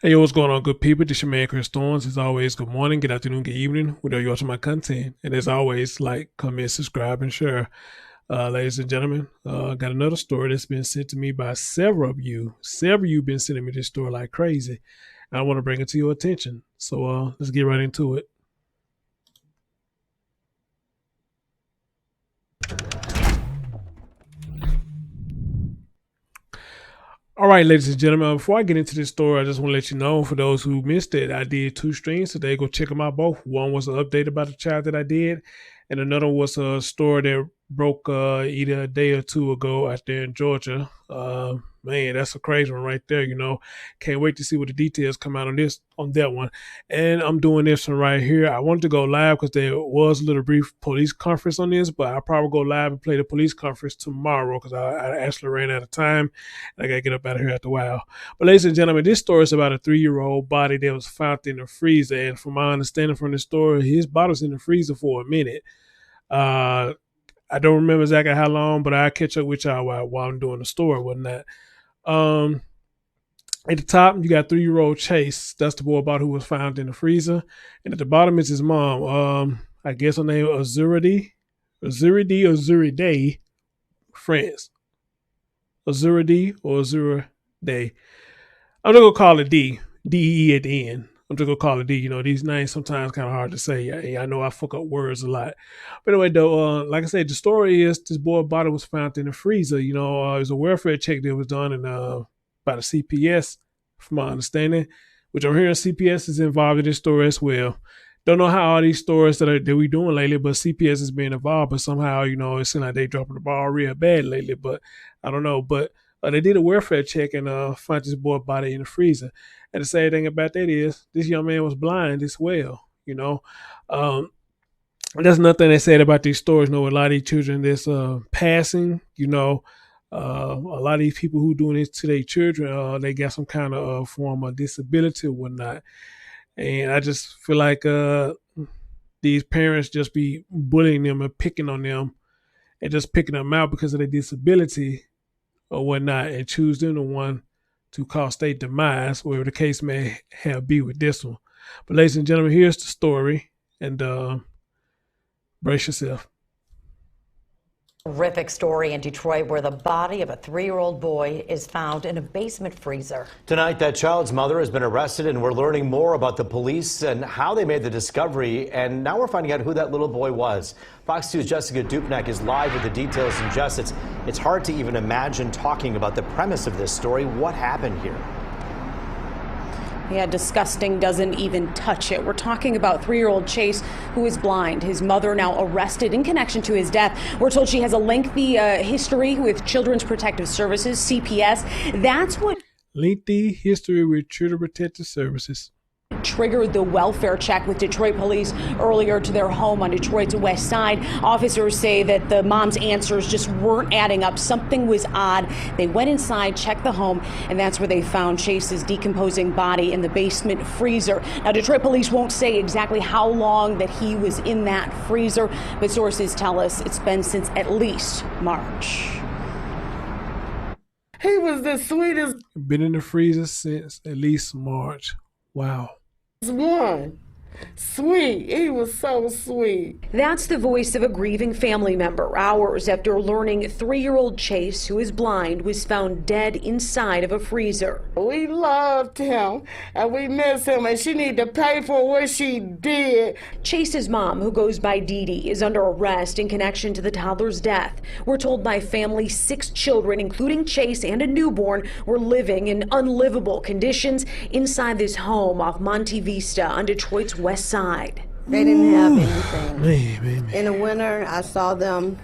Hey, yo, what's going on, good people? This your man, Chris Thorns. As always, good morning, good afternoon, good evening, whatever you're watching my content. And as always, like, comment, subscribe, and share. Ladies and gentlemen, got another story that's been sent to me by several of you. Several of you been sending me this story like crazy. And I want to bring it to your attention. So let's get right into it. All right, ladies and gentlemen, before I get into this story, I just want to let you know, for those who missed it, I did 2 streams today. Go check them out both. One was an update about the child that I did, and another was a story that broke either a day or two ago out there in Georgia. Man, that's a crazy one right there. Can't wait to see what the details come out on that one. And I'm doing this one right here. I wanted to go live because there was a little brief police conference on this, but I'll probably go live and play the police conference tomorrow because I actually ran out of time. And I got to get up out of here after a while. But ladies and gentlemen, this story is about a 3-year-old body that was found in the freezer. And from my understanding from the story, his body was in the freezer for a minute. I don't remember exactly how long, but I'll catch up with y'all while I'm doing the story and whatnot. At the top, you got 3-year-old Chase. That's the boy about who was found in the freezer. And at the bottom is his mom. I guess her name is Azuradee France. Azuradee or Azuradee. I'm just going to call it D. D-E at the end. I'm just going to call it D. These names sometimes kind of hard to say. I know I fuck up words a lot. But anyway, though, like I said, the story is this boy's body was found in the freezer. It was a welfare check that was done by the CPS, from my understanding, which I'm hearing CPS is involved in this story as well. Don't know how all these stories that we doing lately, but CPS is being involved. But somehow, it seems like they dropping the ball real bad lately. But I don't know. But they did a welfare check and found this boy's body in the freezer. And the sad thing about that is this young man was blind as well. There's nothing they said about these stories. A lot of these children that's passing, a lot of these people who doing this to their children, they got some kind of form of disability or whatnot. And I just feel like these parents just be bullying them and picking on them and just picking them out because of their disability or whatnot, and choose them the one to cause their demise, whatever the case may have be with this one. But ladies and gentlemen, here's the story, and brace yourself. Horrific story in Detroit where the body of a 3-year-old boy is found in a basement freezer. Tonight, that child's mother has been arrested, and we're learning more about the police and how they made the discovery. And now we're finding out who that little boy was. Fox 2's Jessica Dupnack is live with the details. And Jess, it's hard to even imagine talking about the premise of this story. What happened here? Yeah, disgusting doesn't even touch it. We're talking about 3-year-old Chase, who is blind. His mother now arrested in connection to his death. We're told she has a lengthy history with Children's Protective Services, CPS. That's what lengthy history with Children's Protective Services triggered the welfare check with Detroit police earlier to their home on Detroit's west side. Officers say that the mom's answers just weren't adding up. Something was odd. They went inside, checked the home, and that's where they found Chase's decomposing body in the basement freezer. Now, Detroit police won't say exactly how long that he was in that freezer, but sources tell us it's been since at least March. He was the sweetest. Been in the freezer since at least March. Wow. One. Sweet. He was so sweet. That's the voice of a grieving family member hours after learning 3-year-old Chase, who is blind, was found dead inside of a freezer. We loved him and we miss him, and she need to pay for what she did. Chase's mom, who goes by Dee Dee, is under arrest in connection to the toddler's death. We're told by family 6 children, including Chase and a newborn, were living in unlivable conditions inside this home off Monte Vista on Detroit's west side. They didn't have anything. Man. In the winter, I saw them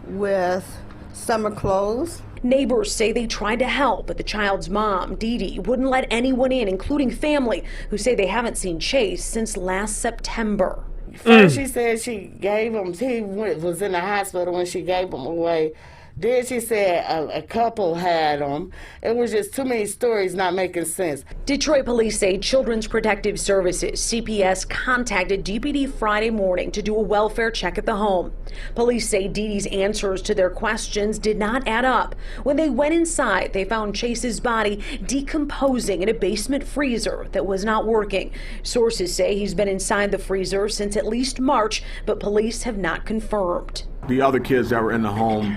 with summer clothes. Neighbors say they tried to help, but the child's mom, Dee Dee, wouldn't let anyone in, including family, who say they haven't seen Chase since last September. First, she said she gave him, was in the hospital when she gave him away. Then she said a couple had them. It was just too many stories not making sense. Detroit police say Children's Protective Services, CPS, contacted DPD Friday morning to do a welfare check at the home. Police say Dee Dee's answers to their questions did not add up. When they went inside, they found Chase's body decomposing in a basement freezer that was not working. Sources say he's been inside the freezer since at least March, but police have not confirmed. The other kids that were in the home,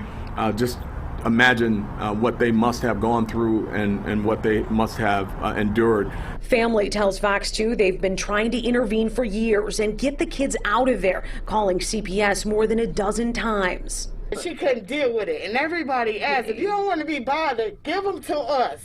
just imagine what they must have gone through and what they must have endured. Family tells Fox 2 they've been trying to intervene for years and get the kids out of there, calling CPS more than a dozen times. She couldn't deal with it, and everybody asked, if you don't want to be bothered, give them to us.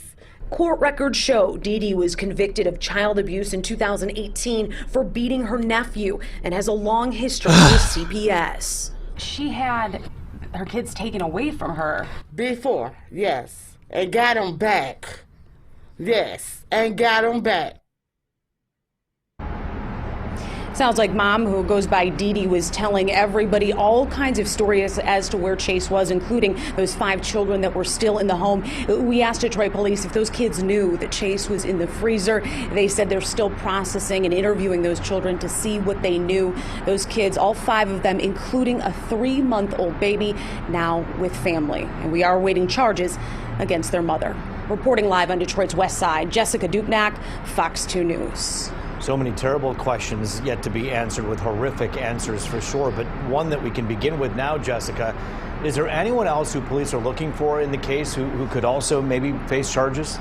Court records show Dee Dee was convicted of child abuse in 2018 for beating her nephew and has a long history with CPS. She had her kids taken away from her. Before, yes. And got them back. Yes, and got them back. Sounds like Mom, who goes by Dee Dee, was telling everybody all kinds of stories as to where Chase was, including those 5 children that were still in the home. We asked Detroit police if those kids knew that Chase was in the freezer. They said they're still processing and interviewing those children to see what they knew. Those kids, all 5 of them, including a 3-month-old baby, now with family. And we are awaiting charges against their mother. Reporting live on Detroit's West Side, Jessica Dupnack, Fox 2 News. So many terrible questions yet to be answered, with horrific answers for sure. But one that we can begin with now, Jessica, is there anyone else who police are looking for in the case who could also maybe face charges?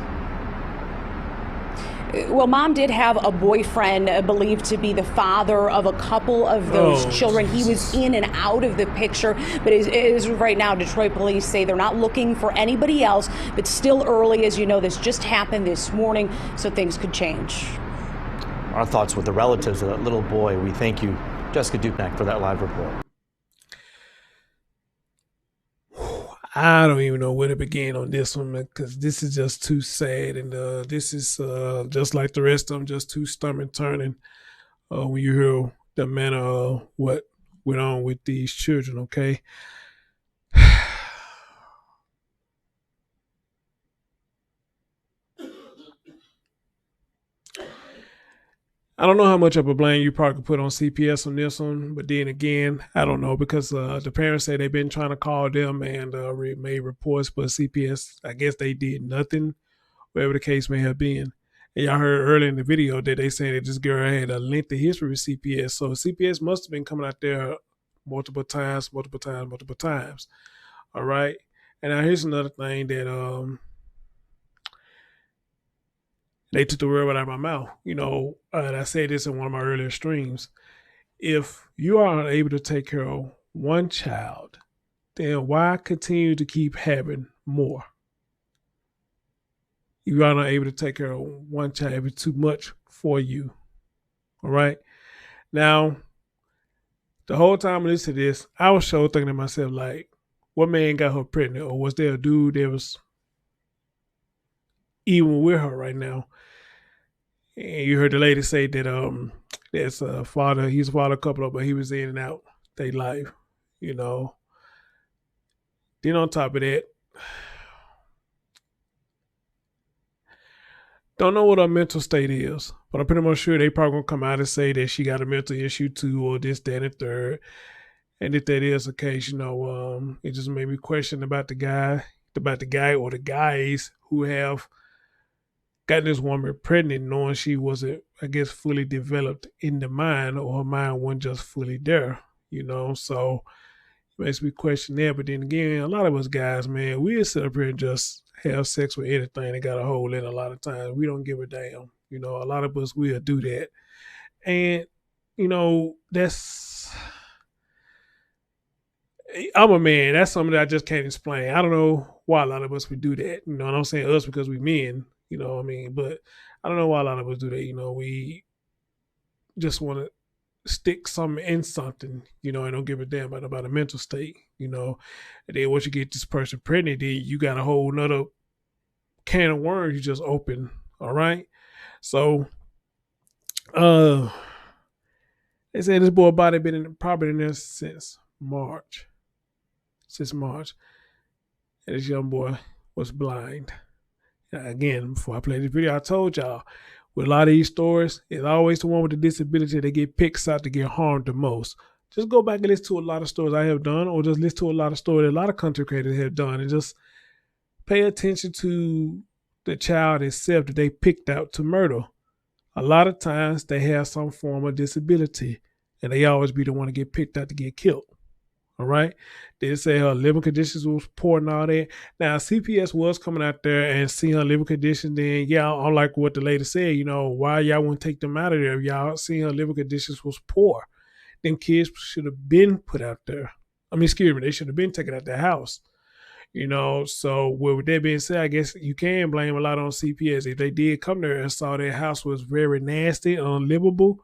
Well, Mom did have a boyfriend believed to be the father of a couple of those children. He was in and out of the picture, but is right now, Detroit police say they're not looking for anybody else, but still early. As you know, this just happened this morning, so things could change. Our thoughts with the relatives of that little boy. We thank you, Jessica Dupnack, for that live report. I don't even know where to begin on this one, because this is just too sad, and this is just like the rest of them, just too stomach turning when you hear the manner of what went on with these children. Okay. I don't know how much of a blame you probably could put on CPS on this one, but then again, I don't know, because the parents say they've been trying to call them and made reports, but CPS, I guess they did nothing, whatever the case may have been. And y'all heard earlier in the video that they saying that this girl had a lengthy history with CPS, so CPS must have been coming out there multiple times. All right, and now here's another thing that they took the word right out of my mouth. You know, and I said this in one of my earlier streams. If you are unable to take care of one child, then why continue to keep having more? You are not able to take care of one child. It's too much for you. All right. Now, the whole time I listened to this, I was so thinking to myself, like, what man got her pregnant? Or was there a dude that was even with her right now? And you heard the lady say that there's a father, he's a father couple, but he was in and out their life, you know. Then on top of that, don't know what her mental state is, but I'm pretty much sure they probably gonna come out and say that she got a mental issue too, or this, that, and the third. And if that is the case, you know, it just made me question about the guy or the guys who have gotten this woman pregnant knowing she wasn't, I guess, fully developed in the mind, or her mind wasn't just fully there, you know. So it makes me question that. But then again, a lot of us guys, man, we sit up here and just have sex with anything that got a hole in it. A lot of times we don't give a damn. You know, a lot of us will do that. And, you know, I'm a man. That's something that I just can't explain. I don't know why a lot of us would do that. You know, and I'm saying us because we men. You know what I mean? But I don't know why a lot of us do that. You know, we just want to stick something in something, you know, and don't give a damn about a mental state, you know. And then once you get this person pregnant, then you got a whole nother can of worms you just open. All right. So they say this boy body been probably in there since March. and this young boy was blind. Now, again, before I play this video, I told y'all, with a lot of these stories, it's always the one with the disability that get picked out to get harmed the most. Just go back and listen to a lot of stories I have done, or just listen to a lot of stories that a lot of content creators have done, and just pay attention to the child itself that they picked out to murder. A lot of times they have some form of disability, and they always be the one to get picked out to get killed. All right. They say her living conditions was poor and all that. Now, CPS was coming out there and seeing her living conditions. Then, yeah, unlike what the lady said, why y'all wouldn't take them out of there? Y'all seeing her living conditions was poor. Them kids should have been put out there. They should have been taken out their house. So with that being said, I guess you can blame a lot on CPS. If they did come there and saw their house was very nasty, unlivable,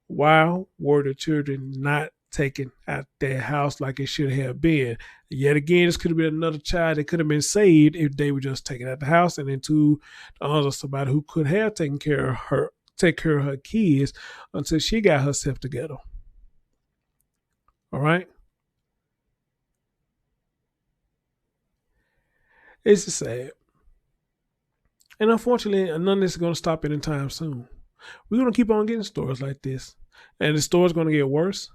why were the children not taken out their house like it should have been? Yet again, this could have been another child that could have been saved if they were just taken out the house and into the arms of somebody who could have take care of her kids until she got herself together. All right. It's just sad. And unfortunately, none of this is going to stop anytime soon. We're going to keep on getting stories like this. And the story's going to get worse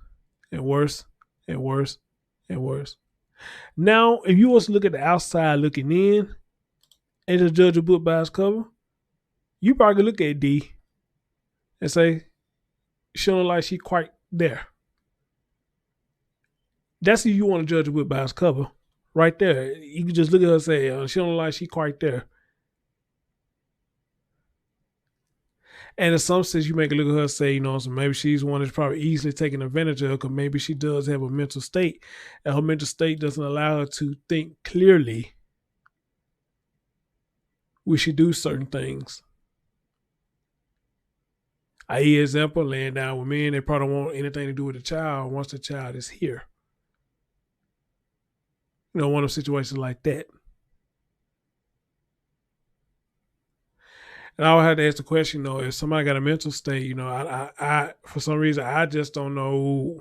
and worse and worse and worse. Now, if you was to look at the outside looking in and just judge a book by its cover, you probably look at D and say, she don't look like she quite there. That's if you want to judge a book by its cover. Right there. You can just look at her and say, she don't look like she quite there. And in some sense, you make a look at her and say, so maybe she's one that's probably easily taken advantage of, because maybe she does have a mental state, and her mental state doesn't allow her to think clearly. We should do certain things. I.e., example, laying down with men, they probably don't want anything to do with the child once the child is here. One of situations like that. And I would have to ask the question, if somebody got a mental state, I for some reason, I just don't know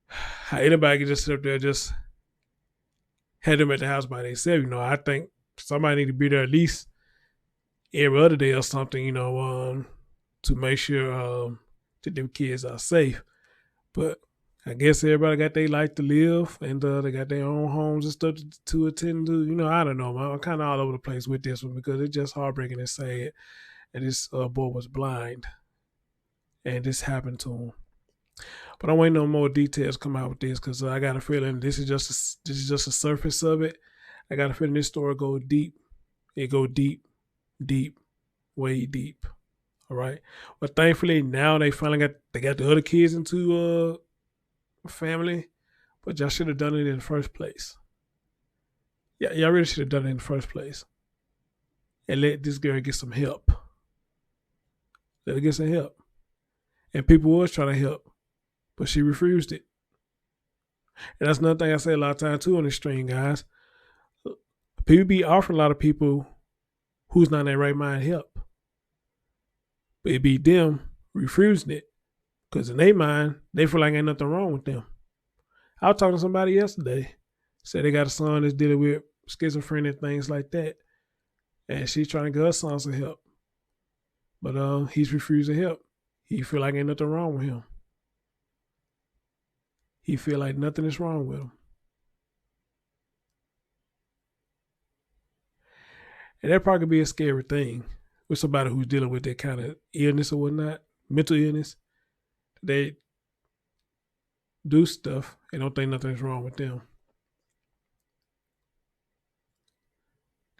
how anybody can just sit up there, just have them at the house by themselves. I think somebody need to be there at least every other day or something, to make sure that them kids are safe. But I guess everybody got their life to live, and they got their own homes and stuff to attend to. I don't know, man. I'm kind of all over the place with this one because it's just heartbreaking and sad. And this boy was blind, and this happened to him. But I'm waiting on more details come out with this, because I got a feeling this is just the surface of it. I got a feeling this story go deep. It go deep, deep, way deep. All right. But thankfully now they finally got the other kids into family, but y'all should have done it in the first place. Yeah, y'all really should have done it in the first place. And let this girl get some help. Let her get some help. And people was trying to help, but she refused it. And that's another thing I say a lot of times too on this stream, guys. People be offering a lot of people who's not in their right mind help. But it be them refusing it. Because in their mind, they feel like ain't nothing wrong with them. I was talking to somebody yesterday. Said they got a son that's dealing with schizophrenia and things like that. And she's trying to get her son some help. But he's refusing help. He feel like ain't nothing wrong with him. He feel like nothing is wrong with him. And that probably could be a scary thing with somebody who's dealing with that kind of illness or whatnot, mental illness. They do stuff and don't think nothing's wrong with them.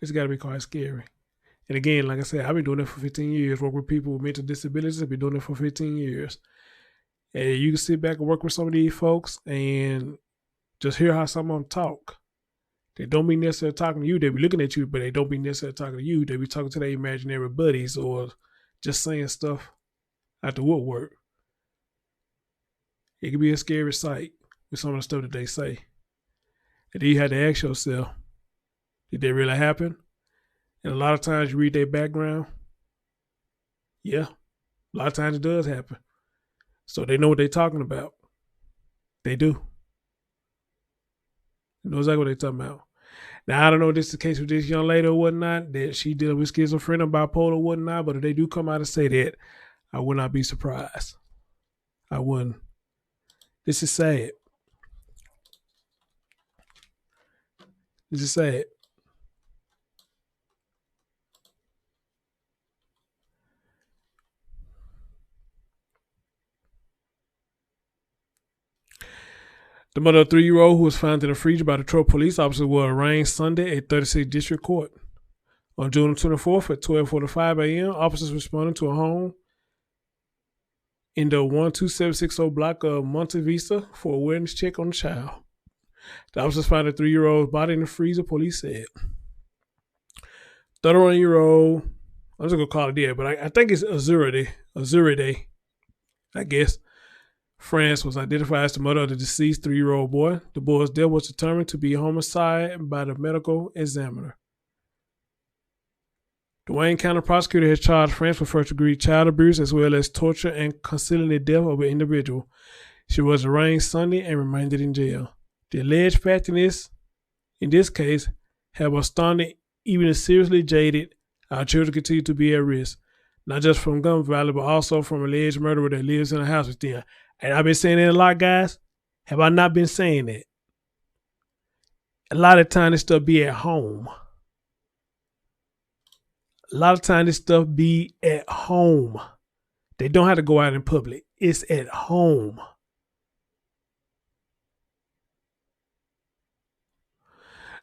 It's got to be quite scary. And again, like I said, I've been doing it for 15 years, work with people with mental disabilities. I've been doing it for 15 years. And you can sit back and work with some of these folks and just hear how some of them talk. They don't be necessarily talking to you. They be looking at you, but they don't be necessarily talking to you. They be talking to their imaginary buddies or just saying stuff out the woodwork. It can be a scary sight with some of the stuff that they say. And then you have to ask yourself, did that really happen? And a lot of times you read their background. Yeah, a lot of times it does happen. So they know what they're talking about. They do. They know exactly what they're talking about. Now, I don't know if this is the case with this young lady or whatnot, that she dealing with schizophrenia, bipolar, or whatnot, but if they do come out and say that, I would not be surprised. I wouldn't. This is sad. This is sad. The mother of a 3-year-old who was found in a freezer by Detroit police officers was arraigned Sunday at 36th District Court. On June 24th at 12:45 a.m., officers responded to a home in the 12760 block of Monte Vista for a wellness check on the child. The officers found a 3-year-old's body in the freezer, police said. 31-year-old, I'm just going to call it that, but I think it's Azuradee, I guess, France, was identified as the mother of the deceased 3-year-old boy. The boy's death was determined to be homicide by the medical examiner. The Wayne County prosecutor has charged France with first-degree child abuse as well as torture and concealing the death of an individual. She was arraigned Sunday and remained in jail. The alleged fact in this case have astounded even the seriously jaded. Our children continue to be at risk, not just from gun violence, but also from alleged murderer that lives in a house with them. And I've been saying that a lot, guys. Have I not been saying that? A lot of time this stuff be at home. A lot of time this stuff be at home. They don't have to go out in public. It's at home.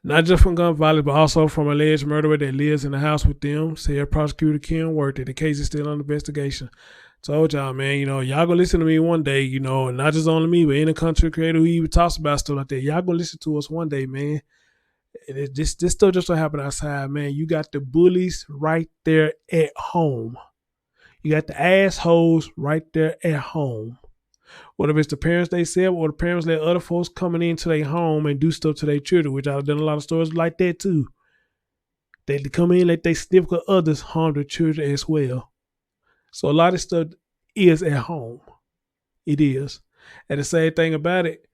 Not just from gun violence, but also from alleged murderer that lives in the house with them, said prosecutor Ken Worthy. The case is still under investigation. Told y'all, man, y'all gonna listen to me one day, and not just only me, but any content creator who even talks about stuff like that. Y'all gonna listen to us one day, man. This stuff just don't happen outside, man. You got the bullies right there at home. You got the assholes right there at home. Whether it's the parents they said or the parents let other folks coming into their home and do stuff to their children, which I've done a lot of stories like that too. They come in, let they significant others harm their children as well. So a lot of stuff is at home. It is. And the same thing about it,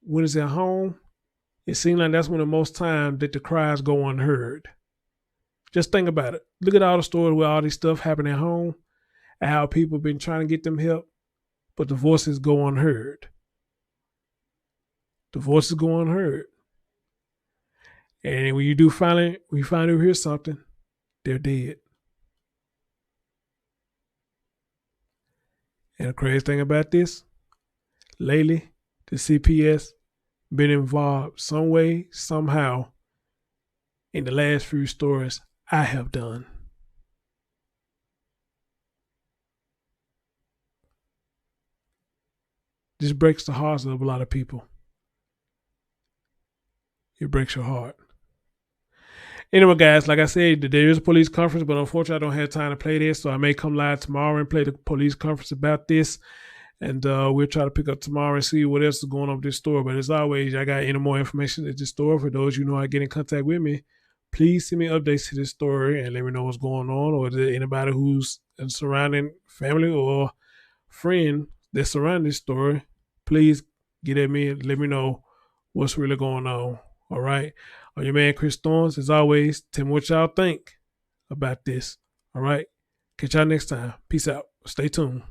when it's at home, it seems like that's when the most time that the cries go unheard. Just think about it. Look at all the stories where all this stuff happened at home and how people have been trying to get them help, but the voices go unheard. The voices go unheard. And when you do finally hear something, they're dead. And the crazy thing about this, lately, the CPS been involved some way, somehow, in the last few stories I have done. This breaks the hearts of a lot of people. It breaks your heart. Anyway, guys, like I said, there is a police conference, but unfortunately I don't have time to play this, so I may come live tomorrow and play the police conference about this. And we'll try to pick up tomorrow and see what else is going on with this story. But as always, I got any more information at this story. For those how to get in contact with me, please send me updates to this story and let me know what's going on. Or is there anybody who's in surrounding family or friend that's surrounding this story, please get at me and let me know what's really going on. All right. I'm your man, Chris Thorns. As always, tell me what y'all think about this. All right. Catch y'all next time. Peace out. Stay tuned.